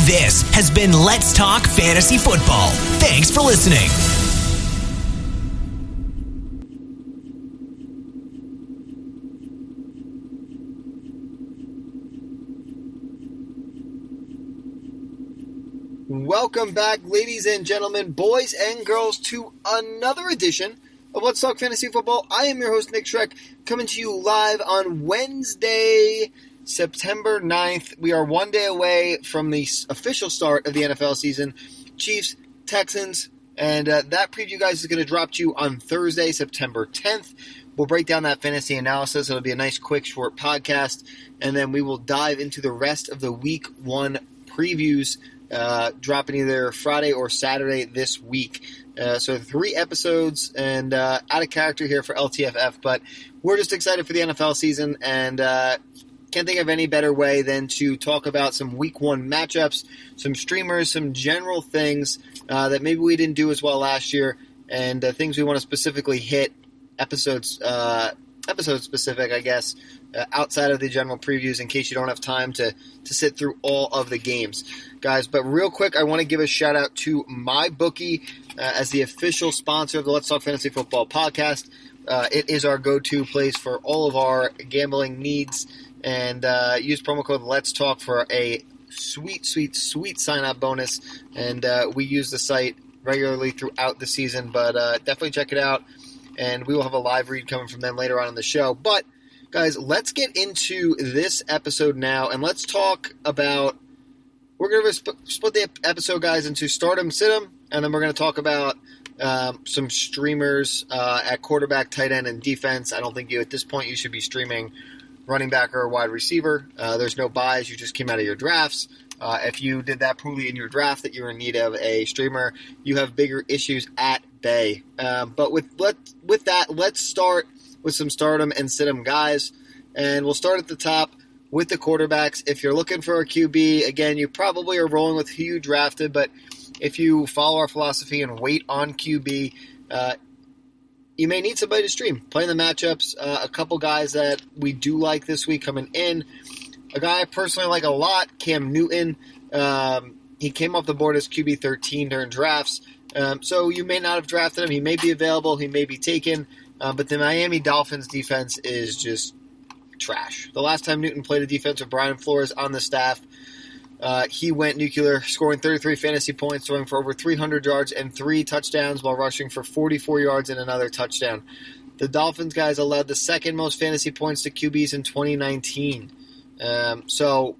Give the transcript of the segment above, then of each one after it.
This has been Let's Talk Fantasy Football. Thanks for listening. Welcome back, ladies and gentlemen, boys and girls, to another edition of Let's Talk Fantasy Football. I am your host, Nick Schreck, coming to you live on Wednesday, September 9th. We are one day away from the official start of the NFL season. Chiefs, Texans, and that preview, guys, is going to drop to you on Thursday, September 10th. We'll break down that fantasy analysis. It'll be a nice, quick, short podcast, and then we will dive into the rest of the Week 1 previews, dropping either Friday or Saturday this week. So 3 episodes, and out of character here for LTFF, but we're just excited for the NFL season, and can't think of any better way than to talk about some Week 1 matchups, some streamers, some general things that maybe we didn't do as well last year, and things we want to specifically hit, episode specific, I guess, outside of the general previews in case you don't have time to sit through all of the games, guys. But real quick, I want to give a shout out to MyBookie as the official sponsor of the Let's Talk Fantasy Football podcast. It is our go-to place for all of our gambling needs, and use promo code Let's Talk for a sweet sign-up bonus. And we use the site regularly throughout the season, but definitely check it out. And we will have a live read coming from them later on in the show. But, guys, let's get into this episode now, and let's talk about – we're going to split the episode, guys, into stardom, situm, and then we're going to talk about some streamers at quarterback, tight end, and defense. I don't think at this point you should be streaming running back or wide receiver. There's no buys. You just came out of your drafts. If you did that poorly in your draft that you're in need of a streamer, you have bigger issues at bay. But with that, let's start with some stardom and situm, guys. And we'll start at the top with the quarterbacks. If you're looking for a QB, again, you probably are rolling with who you drafted, but if you follow our philosophy and wait on QB, you may need somebody to stream. Playing the matchups, a couple guys that we do like this week coming in. A guy I personally like a lot, Cam Newton. He came off the board as QB 13 during drafts, so you may not have drafted him. He may be available. He may be taken, but the Miami Dolphins defense is just trash. The last time Newton played a defense with Brian Flores on the staff, he went nuclear, scoring 33 fantasy points, throwing for over 300 yards and 3 touchdowns while rushing for 44 yards and another touchdown. The Dolphins, guys, allowed the second most fantasy points to QBs in 2019. So,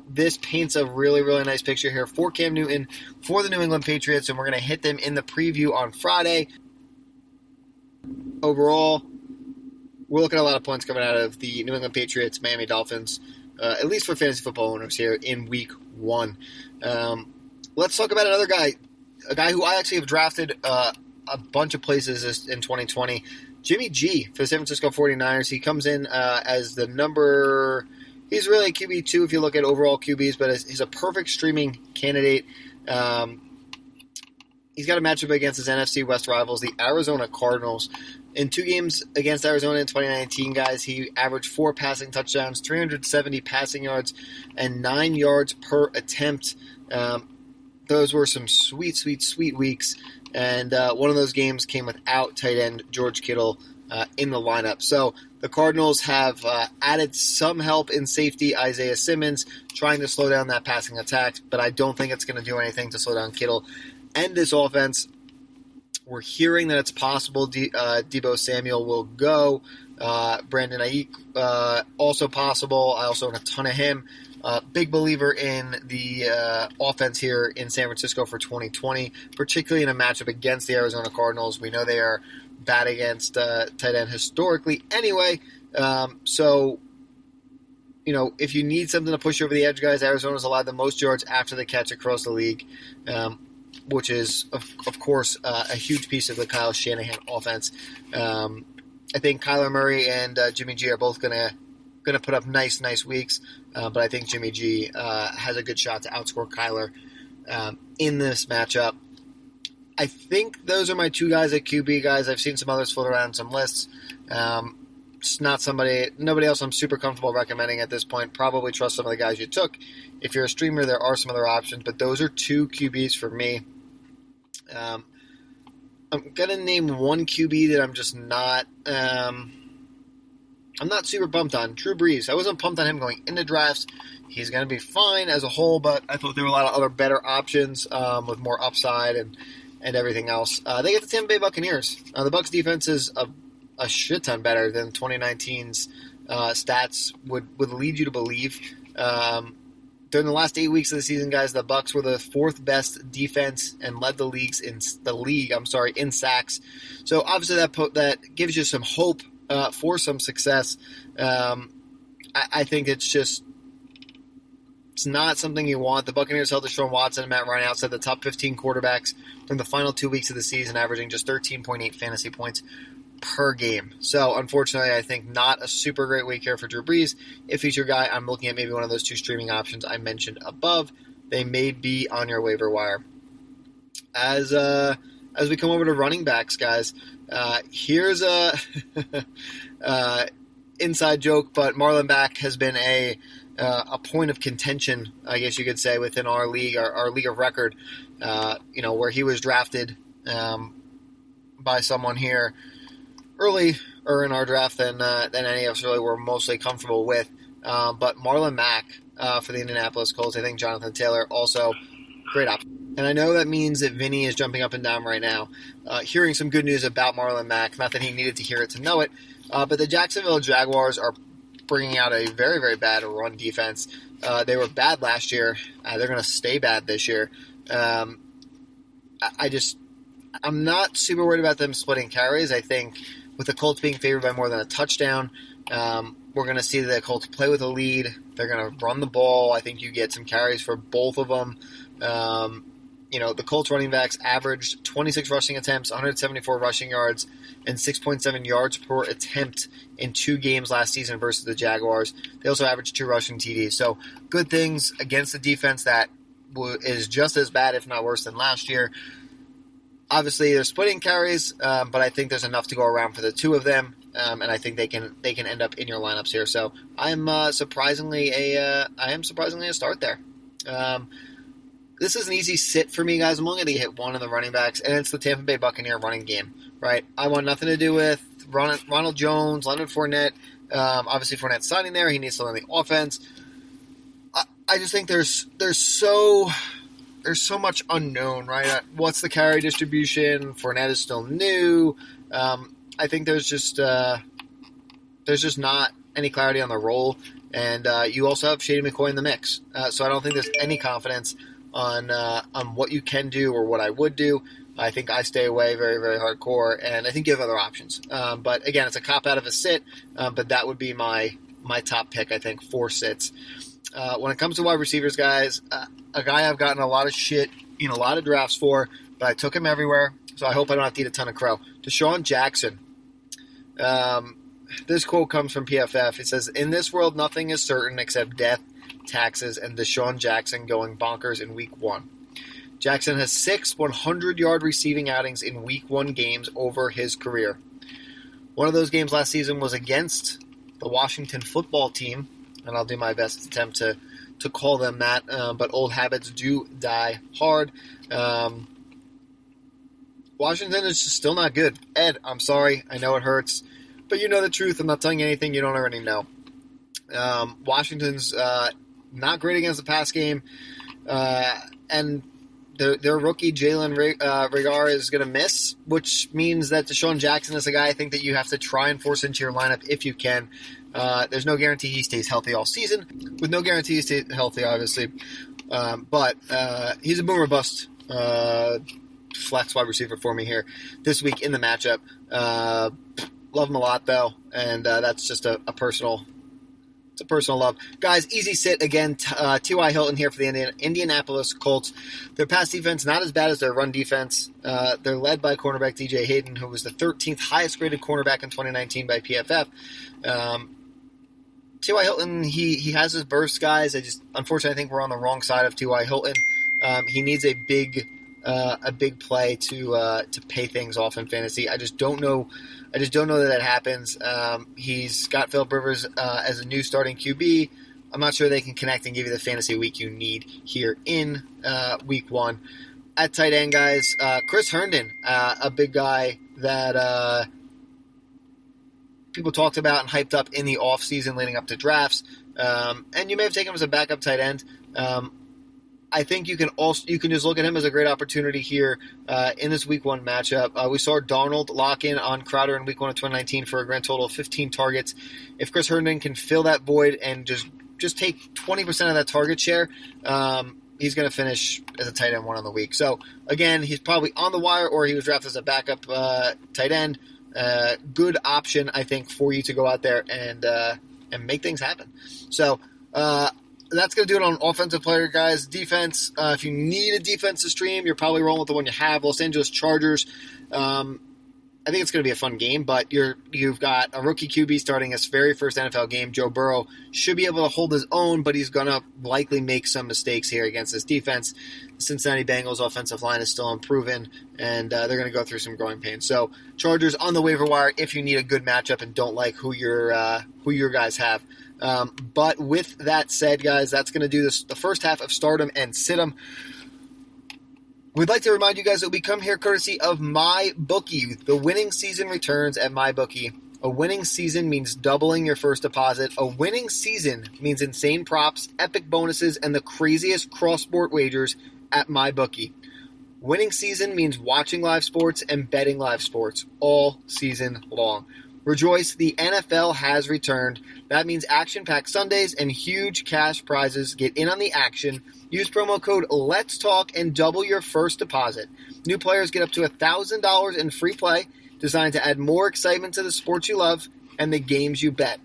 this paints a really, really nice picture here for Cam Newton, for the New England Patriots, and we're going to hit them in the preview on Friday. Overall, we're looking at a lot of points coming out of the New England Patriots, Miami Dolphins, at least for fantasy football owners here in Week 1. Let's talk about another guy, a guy who I actually have drafted a bunch of places in 2020, Jimmy G for the San Francisco 49ers. He comes in as the number... He's really a QB2 if you look at overall QBs, but he's a perfect streaming candidate. He's got a matchup against his NFC West rivals, the Arizona Cardinals. In 2 games against Arizona in 2019, guys, he averaged 4 passing touchdowns, 370 passing yards, and 9 yards per attempt. Those were some sweet weeks, and one of those games came without tight end George Kittle in the lineup. So the Cardinals have added some help in safety, Isaiah Simmons, trying to slow down that passing attack, but I don't think it's going to do anything to slow down Kittle and this offense. We're hearing that it's possible Deebo Samuel will go. Brandon Ayuk, also possible. I also own a ton of him. Big believer in the offense here in San Francisco for 2020, particularly in a matchup against the Arizona Cardinals. We know they are bad against tight end historically anyway. So, if you need something to push over the edge, guys, Arizona's allowed the most yards after the catch across the league, which is, of course, a huge piece of the Kyle Shanahan offense. I think Kyler Murray and Jimmy G are both going to put up nice weeks, but I think Jimmy G has a good shot to outscore Kyler in this matchup. I think those are my 2 guys at QB, guys. I've seen some others float around some lists. It's not nobody else I'm super comfortable recommending at this point. Probably trust some of the guys you took. If you're a streamer, there are some other options, but those are 2 QBs for me. I'm going to name one QB that I'm just not I'm not super pumped on. Drew Brees. I wasn't pumped on him going into drafts. He's going to be fine as a whole, but I thought there were a lot of other better options with more upside and everything else. They get the Tampa Bay Buccaneers. The Bucs defense is a shit ton better than 2019's stats would lead you to believe. During the last 8 weeks of the season, guys, the Bucs were the 4th best defense and led the league in sacks. So obviously that gives you some hope for some success. I think it's not something you want. The Buccaneers held Deshaun Watson and Matt Ryan outside the top 15 quarterbacks during the final 2 weeks of the season, averaging just 13.8 fantasy points per game. So, unfortunately, I think not a super great week here for Drew Brees. If he's your guy, I'm looking at maybe one of those 2 streaming options I mentioned above. They may be on your waiver wire. As we come over to running backs, guys, here's a inside joke, but Marlon Mack has been a point of contention, I guess you could say, within our league, our league of record, where he was drafted by someone here earlier in our draft than any of us really were mostly comfortable with. But Marlon Mack for the Indianapolis Colts, I think Jonathan Taylor also great option. And I know that means that Vinny is jumping up and down right now, hearing some good news about Marlon Mack. Not that he needed to hear it to know it, but the Jacksonville Jaguars are bringing out a very, very bad run defense. They were bad last year. They're going to stay bad this year. I'm not super worried about them splitting carries. I think with the Colts being favored by more than a touchdown, we're going to see the Colts play with a lead. They're going to run the ball. I think you get some carries for both of them. The Colts running backs averaged 26 rushing attempts, 174 rushing yards, and 6.7 yards per attempt in 2 games last season versus the Jaguars. They also averaged 2 rushing TDs. So good things against the defense that is just as bad, if not worse, than last year. Obviously, they're splitting carries, but I think there's enough to go around for the 2 of them, and I think they can end up in your lineups here. So I am surprisingly a start there. This is an easy sit for me, guys. I'm only going to hit one of the running backs, and it's the Tampa Bay Buccaneer running game, right? I want nothing to do with Ronald Jones, Leonard Fournette. Obviously, Fournette's signing there. He needs to learn the offense. I just think there's so much unknown, right? What's the carry distribution? Fournette is still new. I think there's just not any clarity on the role, and you also have Shady McCoy in the mix. So I don't think there's any confidence on what you can do or what I would do. I think I stay away very, very hardcore, and I think you have other options. But again, it's a cop out of a sit, but that would be my top pick, I think, for sits. When it comes to wide receivers, guys, a guy I've gotten a lot of shit in a lot of drafts for, but I took him everywhere, so I hope I don't have to eat a ton of crow. Deshaun Jackson. This quote comes from PFF. It says, "In this world, nothing is certain except death, taxes, and Deshaun Jackson going bonkers in Week 1. Jackson has 6 100-yard receiving outings in Week 1 games over his career. One of those games last season was against the Washington football team, and I'll do my best attempt to call them that, but old habits do die hard. Washington is just still not good. Ed, I'm sorry. I know it hurts, but you know the truth. I'm not telling you anything you don't already know. Washington's not great against the pass game, and their rookie Jalen Reagor is going to miss, which means that Deshaun Jackson is a guy I think that you have to try and force into your lineup if you can. There's no guarantee he stays healthy all season, with no guarantee he stays healthy, obviously. But he's a boom or bust flex wide receiver for me here this week in the matchup. Love him a lot, though, and that's just a personal love. Guys, easy sit again. T.Y. Hilton here for the Indianapolis Colts. Their pass defense, not as bad as their run defense. They're led by cornerback DJ Hayden, who was the 13th highest graded cornerback in 2019 by PFF. T.Y. Hilton, he has his bursts, guys. Unfortunately, I think we're on the wrong side of T.Y. Hilton. He needs a big a big play to pay things off in fantasy. I just don't know. that happens. He's got Phillip Rivers as a new starting QB. I'm not sure they can connect and give you the fantasy week you need here in week 1. At tight end, guys, Chris Herndon, a big guy that people talked about and hyped up in the offseason leading up to drafts. And you may have taken him as a backup tight end. I think you can just look at him as a great opportunity here in this Week 1 matchup. We saw Darnold lock in on Crowder in Week 1 of 2019 for a grand total of 15 targets. If Chris Herndon can fill that void and just take 20% of that target share, he's going to finish as a tight end 1 on the week. So, again, he's probably on the wire or he was drafted as a backup tight end. Good option, I think, for you to go out there and make things happen. So, that's going to do it on offensive player, guys. Defense, if you need a defense to stream, you're probably rolling with the one you have. Los Angeles Chargers. I think it's going to be a fun game, but you've got a rookie QB starting his very first NFL game. Joe Burrow should be able to hold his own, but he's going to likely make some mistakes here against this defense. The Cincinnati Bengals offensive line is still unproven, and they're going to go through some growing pains. So Chargers on the waiver wire if you need a good matchup and don't like who your guys have. But with that said, guys, that's going to do the first half of Stardom and Situm. We'd like to remind you guys that we come here courtesy of MyBookie. The winning season returns at MyBookie. A winning season means doubling your first deposit. A winning season means insane props, epic bonuses, and the craziest cross-sport wagers at MyBookie. Winning season means watching live sports and betting live sports all season long. Rejoice, the NFL has returned. That means action-packed Sundays and huge cash prizes. Get in on the action. Use promo code Let's Talk and double your first deposit. New players get up to $1,000 in free play, designed to add more excitement to the sports you love and the games you bet.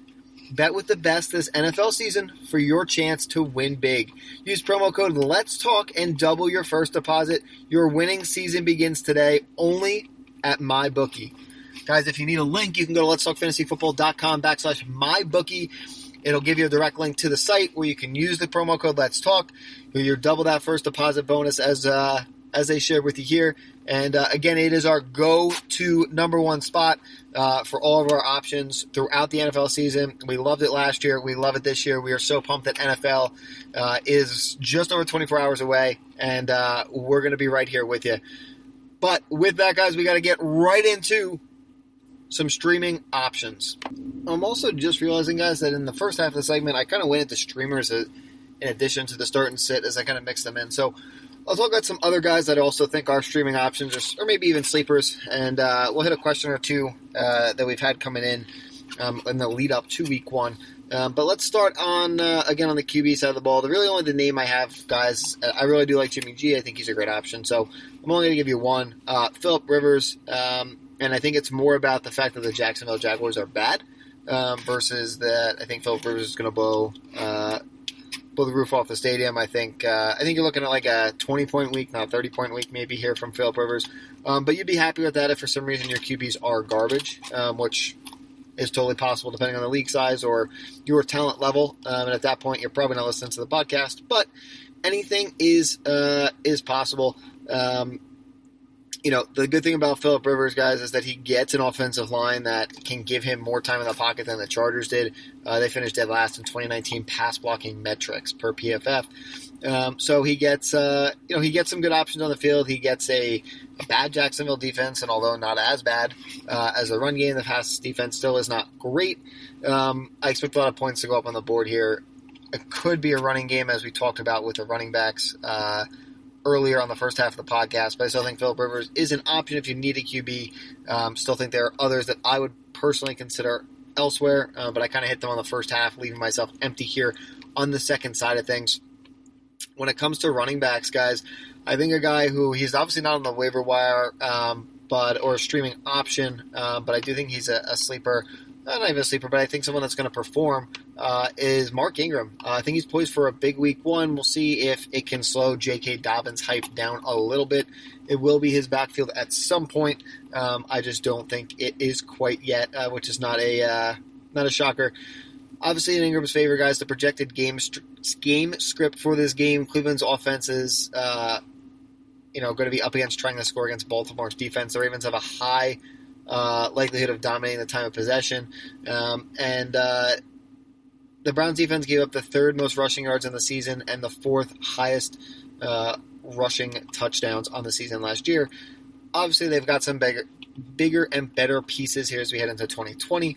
Bet with the best this NFL season for your chance to win big. Use promo code Let's Talk and double your first deposit. Your winning season begins today only at MyBookie. Guys, if you need a link, you can go to letstalkfantasyfootball.com/MyBookie. It'll give you a direct link to the site where you can use the promo code Let's Talk. You'll double that first deposit bonus as they shared with you here. And again, it is our go-to number 1 spot for all of our options throughout the NFL season. We loved it last year. We love it this year. We are so pumped that NFL is just over 24 hours away, and we're going to be right here with you. But with that, guys, we got to get right into some streaming options. I'm also just realizing, guys, that in the first half of the segment, I kind of went into streamers in addition to the start and sit as I kind of mixed them in. So I'll talk about some other guys that I also think are streaming options or maybe even sleepers, and we'll hit a question or two that we've had coming in the lead up to week 1. But let's start on, again, on the QB side of the ball. Only the name I have, guys, I really do like Jimmy G. I think he's a great option. So I'm only going to give you one. Phillip Rivers, and I think it's more about the fact that the Jacksonville Jaguars are bad versus that I think Phillip Rivers is going to blow the roof off the stadium. I think you're looking at like a 20-point week, not a 30-point week maybe here from Phillip Rivers. But you'd be happy with that if for some reason your QBs are garbage, which is totally possible depending on the league size or your talent level. And at that point, you're probably not listening to the podcast. But anything is possible. The good thing about Phillip Rivers, guys, is that he gets an offensive line that can give him more time in the pocket than the Chargers did. They finished dead last in 2019 pass blocking metrics per PFF. So he gets some good options on the field. He gets a bad Jacksonville defense, and although not as bad as the run game, the pass defense still is not great. I expect a lot of points to go up on the board here. It could be a running game, as we talked about with the running backs earlier on the first half of the podcast, but I still think Phillip Rivers is an option if you need a QB. Still think there are others that I would personally consider elsewhere, but I kind of hit them on the first half, leaving myself empty here on the second side of things. When it comes to running backs, guys, I think a guy who he's obviously not on the waiver wire, or a streaming option, but I do think he's a sleeper. Not even a sleeper, but I think someone that's going to perform is Mark Ingram. I think he's poised for a big week 1. We'll see if it can slow J.K. Dobbins' hype down a little bit. It will be his backfield at some point. I just don't think it is quite yet, which is not a shocker. Obviously, in Ingram's favor, guys, the projected game script for this game, Cleveland's offense is going to be up against trying to score against Baltimore's defense. The Ravens have a high likelihood of dominating the time of possession. And the Browns defense gave up the third most rushing yards in the season and the fourth highest rushing touchdowns on the season last year. Obviously, they've got some bigger and better pieces here as we head into 2020.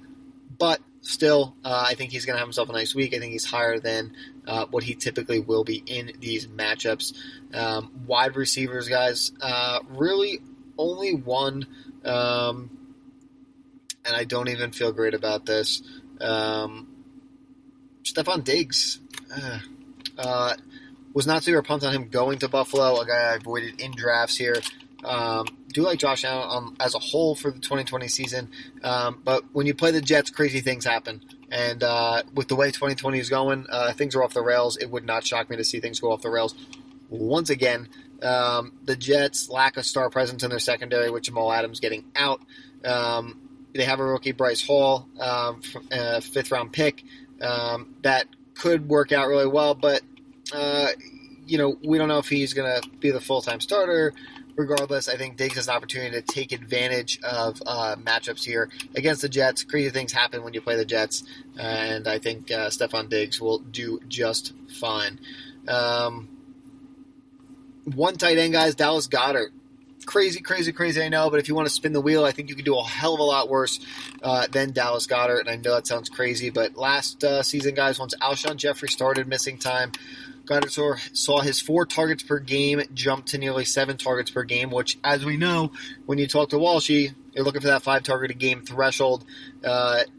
But still, I think he's going to have himself a nice week. I think he's higher than what he typically will be in these matchups. Wide receivers, guys, really only one, and I don't even feel great about this. Stephon Diggs. Was not super pumped on him going to Buffalo, a guy I avoided in drafts here. Do like Josh Allen as a whole for the 2020 season, but when you play the Jets, crazy things happen. And with the way 2020 is going, things are off the rails. It would not shock me to see things go off the rails once again. The Jets lack a star presence in their secondary, with Jamal Adams getting out. They have a rookie, Bryce Hall, fifth-round pick, that could work out really well, but we don't know if he's going to be the full-time starter. Regardless, I think Diggs has an opportunity to take advantage of matchups here against the Jets. Crazy things happen when you play the Jets, and I think Stephon Diggs will do just fine. One tight end, guys, Dallas Goedert. Crazy, I know, but if you want to spin the wheel, I think you could do a hell of a lot worse than Dallas Goedert, and I know that sounds crazy, but last season, guys, once Alshon Jeffrey started missing time, Goddard saw his 4 targets per game jump to nearly 7 targets per game, which, as we know, when you talk to Walshy, you're looking for that 5-target-a-game threshold.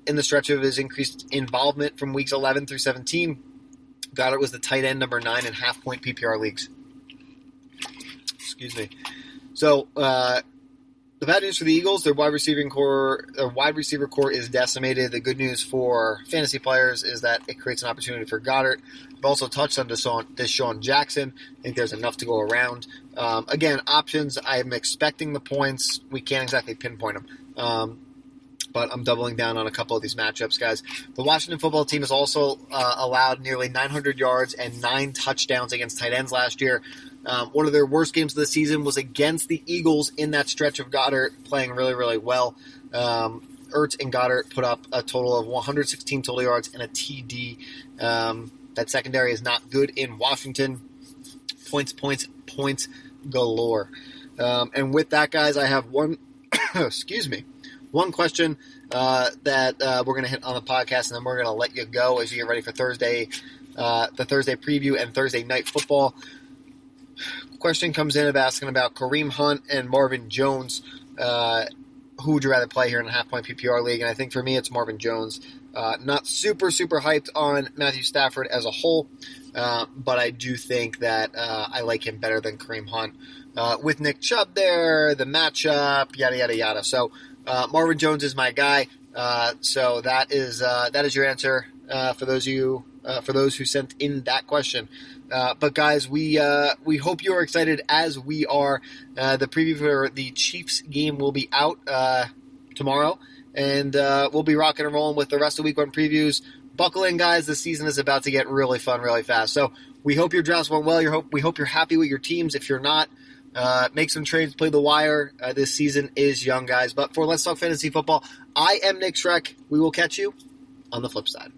In the stretch of his increased involvement from weeks 11 through 17, Goddard was the tight end number 9 in half-point PPR leagues. Excuse me. So, the bad news for the Eagles, their wide receiver core is decimated. The good news for fantasy players is that it creates an opportunity for Goddard. I've also touched on Deshaun Jackson. I think there's enough to go around. Again, options, I'm expecting the points. We can't exactly pinpoint them. But I'm doubling down on a couple of these matchups, guys. The Washington football team has also allowed nearly 900 yards and 9 touchdowns against tight ends last year. One of their worst games of the season was against the Eagles in that stretch of Goddard playing really, really well. Ertz and Goddard put up a total of 116 total yards and a TD. That secondary is not good in Washington. Points galore. And with that, guys, I have one question that we're going to hit on the podcast, and then we're going to let you go as you get ready for Thursday, the Thursday preview and Thursday night football. Question comes in asking about Kareem Hunt and Marvin Jones. Who would you rather play here in a half-point PPR league? And I think for me, it's Marvin Jones. Not super hyped on Matthew Stafford as a whole, but I do think that I like him better than Kareem Hunt. With Nick Chubb there, the matchup, yada, yada, yada. So Marvin Jones is my guy. So that is your answer for those who sent in that question. But guys, we hope you are excited as we are. The preview for the Chiefs game will be out tomorrow, and we'll be rocking and rolling with the rest of week 1 previews. Buckle in, guys. The season is about to get really fun really fast. So we hope your drafts went well. We hope you're happy with your teams. If you're not, make some trades, play the wire. This season is young, guys. But for Let's Talk Fantasy Football, I am Nick Schreck. We will catch you on the flip side.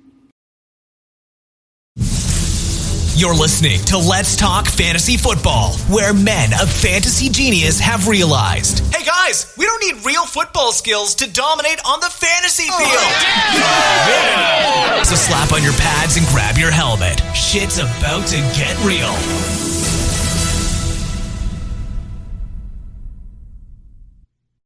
You're listening to Let's Talk Fantasy Football, where men of fantasy genius have realized, hey guys, we don't need real football skills to dominate on the fantasy field. Yeah. So slap on your pads and grab your helmet. Shit's about to get real.